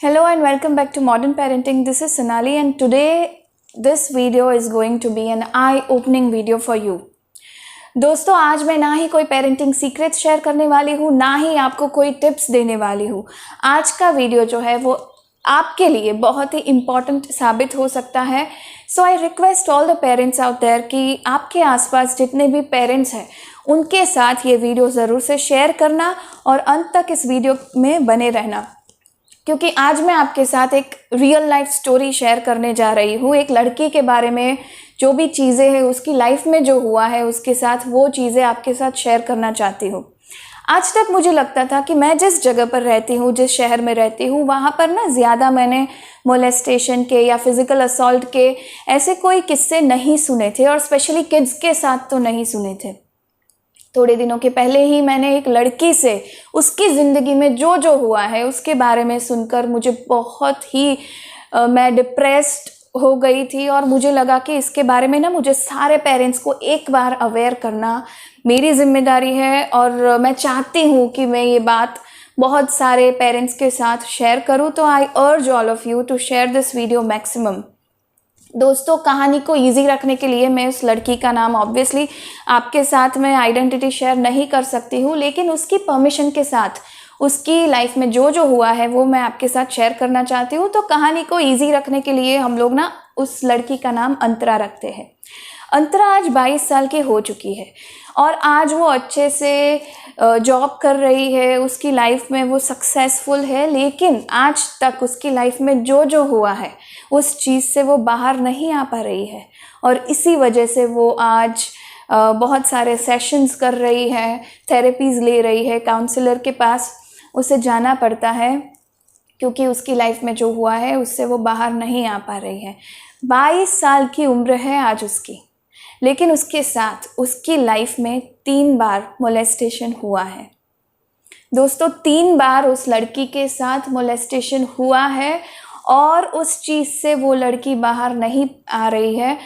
Hello and welcome back to Modern Parenting. This is Sonali and today this video is going to be an eye-opening video for you. दोस्तों आज मैं ना ही कोई parenting secrets share करने वाली हूँ, ना ही आपको कोई टिप्स देने वाली हूँ। आज का वीडियो जो है वो आपके लिए बहुत ही इम्पॉर्टेंट साबित हो सकता है। So I request all the parents out there कि आपके आसपास जितने भी पेरेंट्स हैं उनके साथ ये वीडियो ज़रूर से शेयर करना और अंत तक इस वीडियो में बने रहना, क्योंकि आज मैं आपके साथ एक रियल लाइफ स्टोरी शेयर करने जा रही हूँ। एक लड़की के बारे में जो भी चीज़ें हैं उसकी लाइफ में जो हुआ है उसके साथ वो चीज़ें आपके साथ शेयर करना चाहती हूँ। आज तक मुझे लगता था कि मैं जिस जगह पर रहती हूँ, जिस शहर में रहती हूँ, वहाँ पर ना ज़्यादा मैंने मोलेस्टेशन के या फिज़िकल असॉल्ट के ऐसे कोई किस्से नहीं सुने थे, और स्पेशली किड्स के साथ तो नहीं सुने थे। थोड़े दिनों के पहले ही मैंने एक लड़की से उसकी ज़िंदगी में जो जो हुआ है उसके बारे में सुनकर मुझे बहुत ही मैं डिप्रेस्ड हो गई थी, और मुझे लगा कि इसके बारे में ना मुझे सारे पेरेंट्स को एक बार अवेयर करना मेरी ज़िम्मेदारी है, और मैं चाहती हूँ कि मैं ये बात बहुत सारे पेरेंट्स के साथ शेयर करूँ। तो I urge all of you to share this video maximum. दोस्तों कहानी को इजी रखने के लिए मैं उस लड़की का नाम ऑब्वियसली आपके साथ मैं आइडेंटिटी शेयर नहीं कर सकती हूँ, लेकिन उसकी परमिशन के साथ उसकी लाइफ में जो जो हुआ है वो मैं आपके साथ शेयर करना चाहती हूँ। तो कहानी को इजी रखने के लिए हम लोग ना उस लड़की का नाम अंतरा रखते हैं। अंतरा आज 22 साल की हो चुकी है और आज वो अच्छे से जॉब कर रही है, उसकी लाइफ में वो सक्सेसफुल है, लेकिन आज तक उसकी लाइफ में जो जो हुआ है उस चीज़ से वो बाहर नहीं आ पा रही है, और इसी वजह से वो आज बहुत सारे सेशंस कर रही है, थेरेपीज़ ले रही है, काउंसलर के पास उसे जाना पड़ता है, क्योंकि उसकी लाइफ में जो हुआ है उससे वो बाहर नहीं आ पा रही है। 22 साल की उम्र है आज उसकी, लेकिन उसके साथ उसकी लाइफ में 3 बार मोलेस्टेशन हुआ है। दोस्तों 3 बार उस लड़की के साथ मोलेस्टेशन हुआ है और उस चीज़ से वो लड़की बाहर नहीं आ रही है।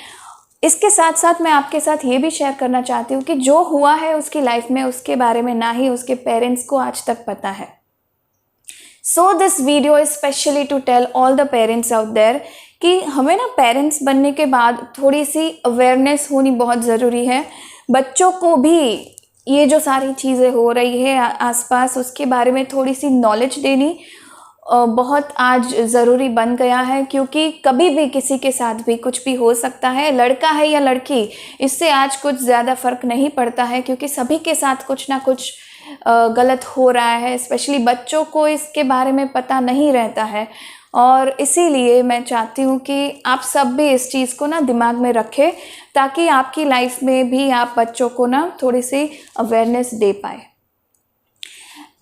इसके साथ साथ मैं आपके साथ ये भी शेयर करना चाहती हूँ कि जो हुआ है उसकी लाइफ में उसके बारे में ना ही उसके पेरेंट्स को आज तक पता है। So this video is specially to tell all the parents out there कि हमें ना पेरेंट्स बनने के बाद थोड़ी सी अवेयरनेस होनी बहुत ज़रूरी है। बच्चों को भी ये जो सारी चीज़ें हो रही है आसपास उसके बारे में थोड़ी सी नॉलेज देनी बहुत आज ज़रूरी बन गया है, क्योंकि कभी भी किसी के साथ भी कुछ भी हो सकता है। लड़का है या लड़की, इससे आज कुछ ज़्यादा फ़र्क नहीं पड़ता है, क्योंकि सभी के साथ कुछ ना कुछ गलत हो रहा है। स्पेशली बच्चों को इसके बारे में पता नहीं रहता है, और इसीलिए मैं चाहती हूँ कि आप सब भी इस चीज़ को ना दिमाग में रखें, ताकि आपकी लाइफ में भी आप बच्चों को ना थोड़ी सी अवेयरनेस दे पाए।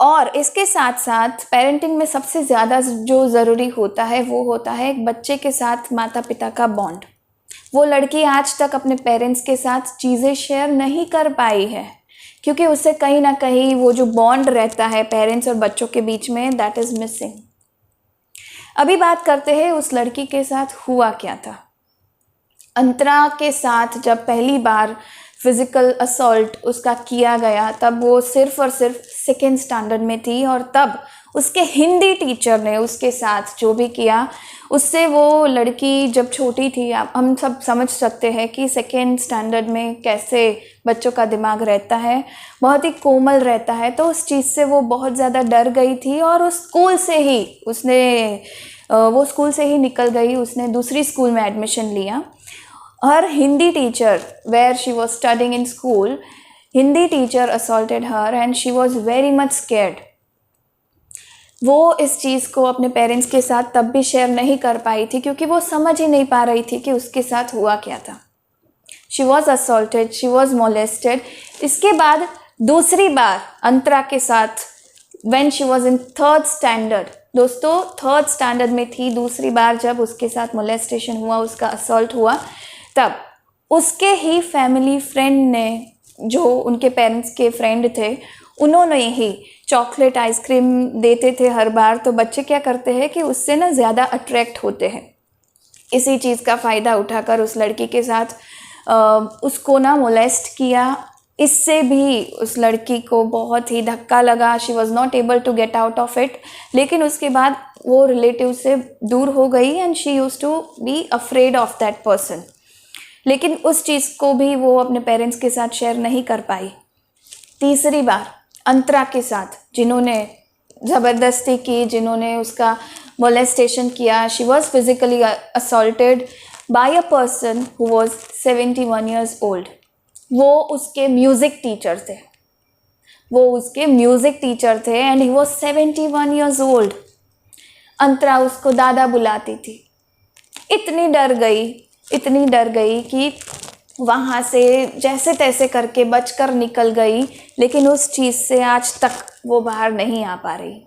और इसके साथ साथ पेरेंटिंग में सबसे ज़्यादा जो ज़रूरी होता है वो होता है एक बच्चे के साथ माता पिता का बॉन्ड। वो लड़की आज तक अपने पेरेंट्स के साथ चीज़ें शेयर नहीं कर पाई है, क्योंकि उससे कहीं ना कहीं वो जो बॉन्ड रहता है पेरेंट्स और बच्चों के बीच में, दैट इज़ मिसिंग। अभी बात करते हैं उस लड़की के साथ हुआ क्या था। अंतरा के साथ जब पहली बार फिज़िकल असॉल्ट उसका किया गया तब वो सिर्फ़ और सिर्फ 2nd स्टैंडर्ड में थी, और तब उसके हिंदी टीचर ने उसके साथ जो भी किया उससे वो लड़की जब छोटी थी, हम सब समझ सकते हैं कि 2nd स्टैंडर्ड में कैसे बच्चों का दिमाग रहता है, बहुत ही कोमल रहता है। तो उस चीज़ से वो बहुत ज़्यादा डर गई थी, और उस स्कूल से ही वो स्कूल से ही निकल गई। उसने दूसरी स्कूल में एडमिशन लिया। Her Hindi teacher, where she was studying in school, Hindi teacher assaulted her and she was very much scared. वो इस चीज़ को अपने पेरेंट्स के साथ तब भी शेयर नहीं कर पाई थी, क्योंकि वो समझ ही नहीं पा रही थी कि उसके साथ हुआ क्या था। She was assaulted, she was molested. इसके बाद दूसरी बार अंतरा के साथ when she was in 3rd standard, दोस्तों 3rd स्टैंडर्ड में थी दूसरी बार जब उसके साथ मोलेस्टेशन हुआ, उसका असॉल्ट हुआ, तब उसके ही फैमिली फ्रेंड ने, जो उनके पेरेंट्स के फ्रेंड थे, उन्होंने ही चॉकलेट आइसक्रीम देते थे हर बार। तो बच्चे क्या करते हैं कि उससे ना ज़्यादा अट्रैक्ट होते हैं। इसी चीज़ का फ़ायदा उठाकर उस लड़की के साथ उसको ना मोलेस्ट किया, इससे भी उस लड़की को बहुत ही धक्का लगा, she was not able to get out of it. लेकिन उसके बाद वो रिलेटिव से दूर हो गई and she use to be afraid of that person. लेकिन उस चीज़ को भी वो अपने पेरेंट्स के साथ शेयर नहीं कर पाई। तीसरी बार अंतरा के साथ, जिन्होंने ज़बरदस्ती की, जिन्होंने उसका मोलेस्टेशन किया, she was physically assaulted by a person who was 71 years old। वो उसके म्यूज़िक टीचर थे and he was 71 years old। Antara उसको दादा बुलाती थी। इतनी डर गई कि वहाँ से जैसे तैसे करके बचकर निकल गई, लेकिन उस चीज़ से आज तक वो बाहर नहीं आ पा रही।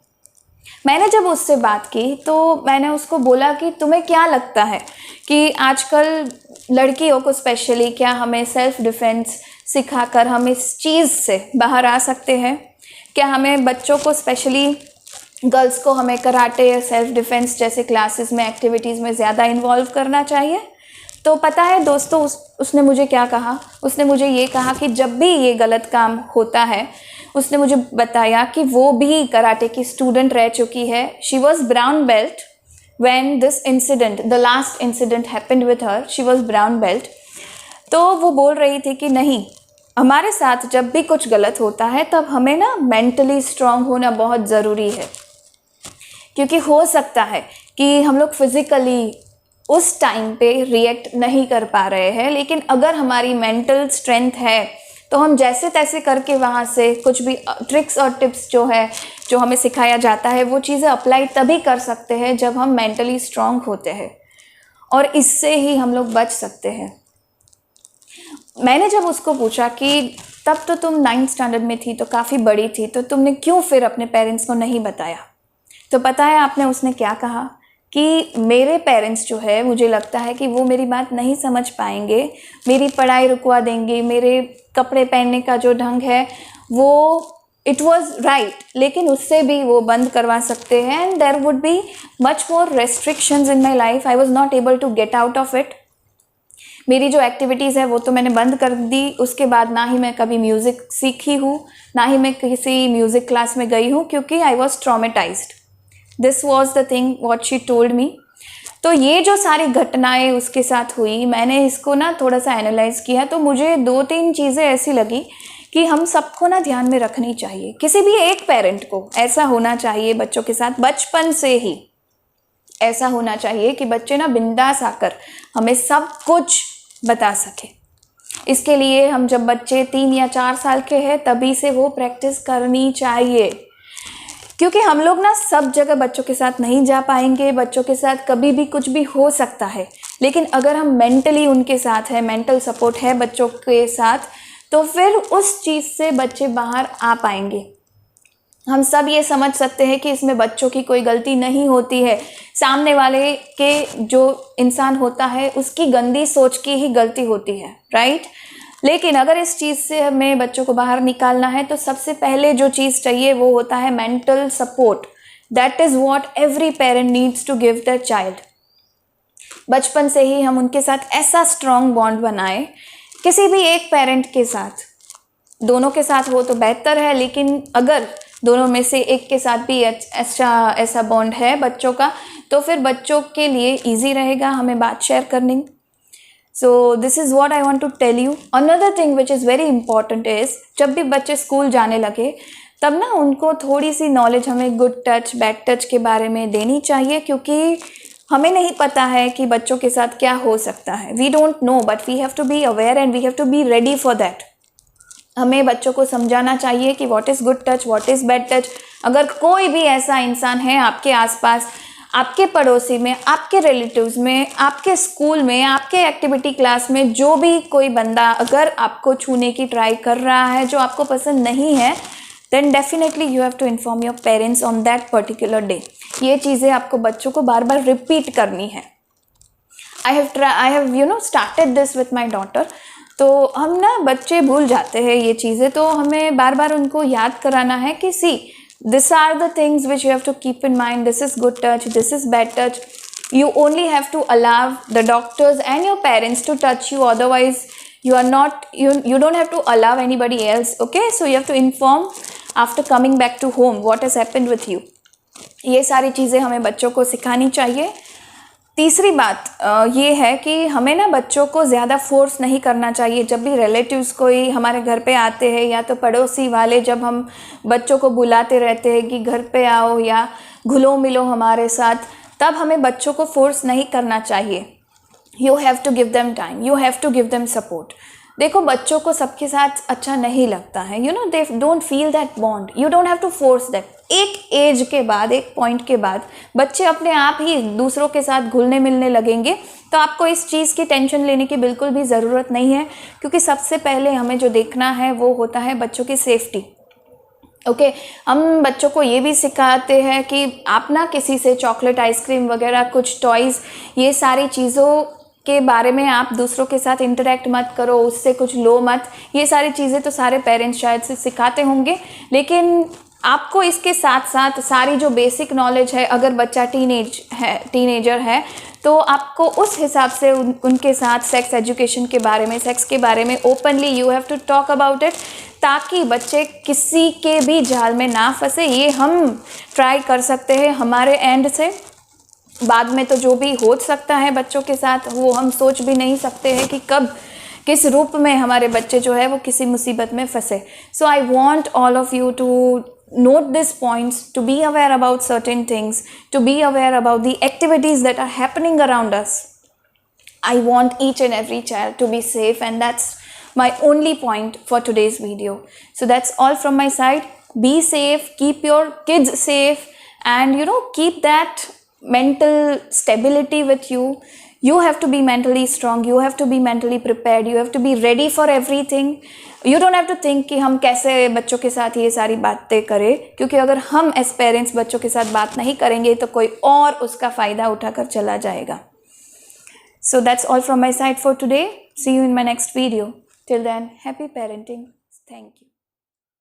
मैंने जब उससे बात की तो मैंने उसको बोला कि तुम्हें क्या लगता है कि आजकल लड़कियों को स्पेशली क्या हमें सेल्फ़ डिफेंस सिखाकर हम इस चीज़ से बाहर आ सकते हैं? क्या हमें बच्चों को स्पेशली गर्ल्स को हमें कराटे या सेल्फ़ डिफेंस जैसे क्लासेस में, एक्टिविटीज़ में ज़्यादा इन्वॉल्व करना चाहिए? तो पता है दोस्तों, उसने मुझे क्या कहा? उसने मुझे ये कहा कि जब भी ये गलत काम होता है, उसने मुझे बताया कि वो भी कराटे की स्टूडेंट रह चुकी है। She was brown belt when this incident, the last incident happened with her, she was brown belt. तो वो बोल रही थी कि नहीं, हमारे साथ जब भी कुछ गलत होता है तब हमें ना मेंटली स्ट्रांग होना बहुत ज़रूरी है, क्योंकि हो सकता है कि हम लोग फिज़िकली उस टाइम पे रिएक्ट नहीं कर पा रहे हैं, लेकिन अगर हमारी मेंटल स्ट्रेंथ है तो हम जैसे तैसे करके वहाँ से कुछ भी ट्रिक्स और टिप्स जो हमें सिखाया जाता है वो चीज़ें अप्लाई तभी कर सकते हैं जब हम मेंटली स्ट्रांग होते हैं, और इससे ही हम लोग बच सकते हैं। मैंने जब उसको पूछा कि तब तो तुम 9th स्टैंडर्ड में थी, तो काफ़ी बड़ी थी, तो तुमने क्यों फिर अपने पेरेंट्स को नहीं बताया? तो पता है उसने क्या कहा कि मेरे पेरेंट्स जो है, मुझे लगता है कि वो मेरी बात नहीं समझ पाएंगे, मेरी पढ़ाई रुकवा देंगे, मेरे कपड़े पहनने का जो ढंग है वो इट वॉज राइट, लेकिन उससे भी वो बंद करवा सकते हैं and there would be much more restrictions in my life. I was not able to get out of it. मेरी जो एक्टिविटीज़ है वो तो मैंने बंद कर दी। उसके बाद ना ही मैं कभी म्यूज़िक सीखी हूँ, ना ही मैं किसी म्यूज़िक क्लास में गई हूँ, क्योंकि I was traumatised. This was the thing what she told me. तो ये जो सारी घटनाएं उसके साथ हुई, मैंने इसको ना थोड़ा सा एनालाइज किया, तो मुझे 2-3 चीज़ें ऐसी लगी कि हम सबको ना ध्यान में रखनी चाहिए। किसी भी एक पेरेंट को ऐसा होना चाहिए बच्चों के साथ, बचपन से ही ऐसा होना चाहिए कि बच्चे ना बिंदास आकर हमें सब कुछ बता सके। इसके लिए हम जब बच्चे 3 या 4 साल के हैं तभी से वो प्रैक्टिस करनी चाहिए, क्योंकि हम लोग ना सब जगह बच्चों के साथ नहीं जा पाएंगे, बच्चों के साथ कभी भी कुछ भी हो सकता है, लेकिन अगर हम मेंटली उनके साथ है, मेंटल सपोर्ट है बच्चों के साथ, तो फिर उस चीज़ से बच्चे बाहर आ पाएंगे। हम सब ये समझ सकते हैं कि इसमें बच्चों की कोई गलती नहीं होती है, सामने वाले के जो इंसान होता है उसकी गंदी सोच की ही गलती होती है, राइट? लेकिन अगर इस चीज़ से हमें बच्चों को बाहर निकालना है तो सबसे पहले जो चीज़ चाहिए वो होता है mental support. That is what every parent needs to give their child. बचपन से ही हम उनके साथ ऐसा स्ट्रॉन्ग बॉन्ड बनाएं, किसी भी एक पेरेंट के साथ, दोनों के साथ हो तो बेहतर है, लेकिन अगर दोनों में से एक के साथ भी ऐसा बॉन्ड है बच्चों का, तो फिर बच्चों के लिए ईजी रहेगा हमें बात शेयर करने। So this is what I want to tell you. Another thing which is very important is जब भी बच्चे स्कूल जाने लगे तब ना उनको थोड़ी सी नॉलेज हमें गुड टच, बैड टच के बारे में देनी चाहिए, क्योंकि हमें नहीं पता है कि बच्चों के साथ क्या हो सकता है। We don't know but we have to be aware and we have to be ready for that. हमें बच्चों को समझाना चाहिए कि what is good touch, what is bad touch। अगर कोई भी ऐसा इंसान है आपके आसपास, आपके पड़ोसी में, आपके रिलेटिव्स में, आपके स्कूल में, आपके एक्टिविटी क्लास में, जो भी कोई बंदा अगर आपको छूने की ट्राई कर रहा है जो आपको पसंद नहीं है, then definitely you have to inform your parents on that particular day. ये चीज़ें आपको बच्चों को बार बार रिपीट करनी है। I have started this with my daughter. तो हम ना बच्चे भूल जाते हैं ये चीज़ें, तो हमें बार बार उनको याद कराना है कि सी these are the things which you have to keep in mind. This is good touch, this is bad touch. You only have to allow the doctors and your parents to touch you, otherwise You are not, you don't have to allow anybody else, okay? So you have to inform after coming back to home what has happened with you. ये सारी चीज़ें हमें बच्चों को सिखानी चाहिए। तीसरी बात ये है कि हमें ना बच्चों को ज़्यादा फोर्स नहीं करना चाहिए। जब भी रिलेटिव्स कोई हमारे घर पे आते हैं या तो पड़ोसी वाले जब हम बच्चों को बुलाते रहते हैं कि घर पे आओ या घुलो मिलो हमारे साथ, तब हमें बच्चों को फोर्स नहीं करना चाहिए। You have to give them time, you have to give them support. देखो बच्चों को सबके साथ अच्छा नहीं लगता है, you know, they don't feel that bond, you don't have to force that. एक एज के बाद, एक पॉइंट के बाद बच्चे अपने आप ही दूसरों के साथ घुलने मिलने लगेंगे, तो आपको इस चीज़ की टेंशन लेने की बिल्कुल भी ज़रूरत नहीं है, क्योंकि सबसे पहले हमें जो देखना है वो होता है बच्चों की सेफ्टी। ओके, हम बच्चों को ये भी सिखाते हैं कि आप ना किसी से चॉकलेट, आइसक्रीम वगैरह, कुछ टॉयज़, ये सारी चीज़ों के बारे में आप दूसरों के साथ इंटरेक्ट मत करो, उससे कुछ लो मत। ये सारी चीज़ें तो सारे पेरेंट्स शायद से सिखाते होंगे, लेकिन आपको इसके साथ साथ सारी जो बेसिक नॉलेज है, अगर बच्चा टीनेजर है तो आपको उस हिसाब से उनके साथ सेक्स एजुकेशन के बारे में, सेक्स के बारे में openly you have to talk about it, ताकि बच्चे किसी के भी जाल में ना फंसे। ये हम ट्राई कर सकते हैं हमारे एंड से। बाद में तो जो भी हो सकता है बच्चों के साथ वो हम सोच भी नहीं सकते हैं कि कब किस रूप में हमारे बच्चे जो है वो किसी मुसीबत में फंसे। So I want all of you to note these points, to be aware about certain things, to be aware about the activities that are happening around us. I want each and every child to be safe, and that's my only point for today's video. So that's all from my side. Be safe, keep your kids safe, and keep that mental stability with you. You have to be mentally strong, you have to be mentally prepared, you have to be ready for everything. You don't have to think कि हम कैसे बच्चों के साथ ये सारी बातें करें, क्योंकि अगर हम एज पेरेंट्स बच्चों के साथ बात नहीं करेंगे तो कोई और उसका फ़ायदा उठाकर चला जाएगा। So that's all from my side for today. See you in my next video. Till then, happy parenting. Thank you.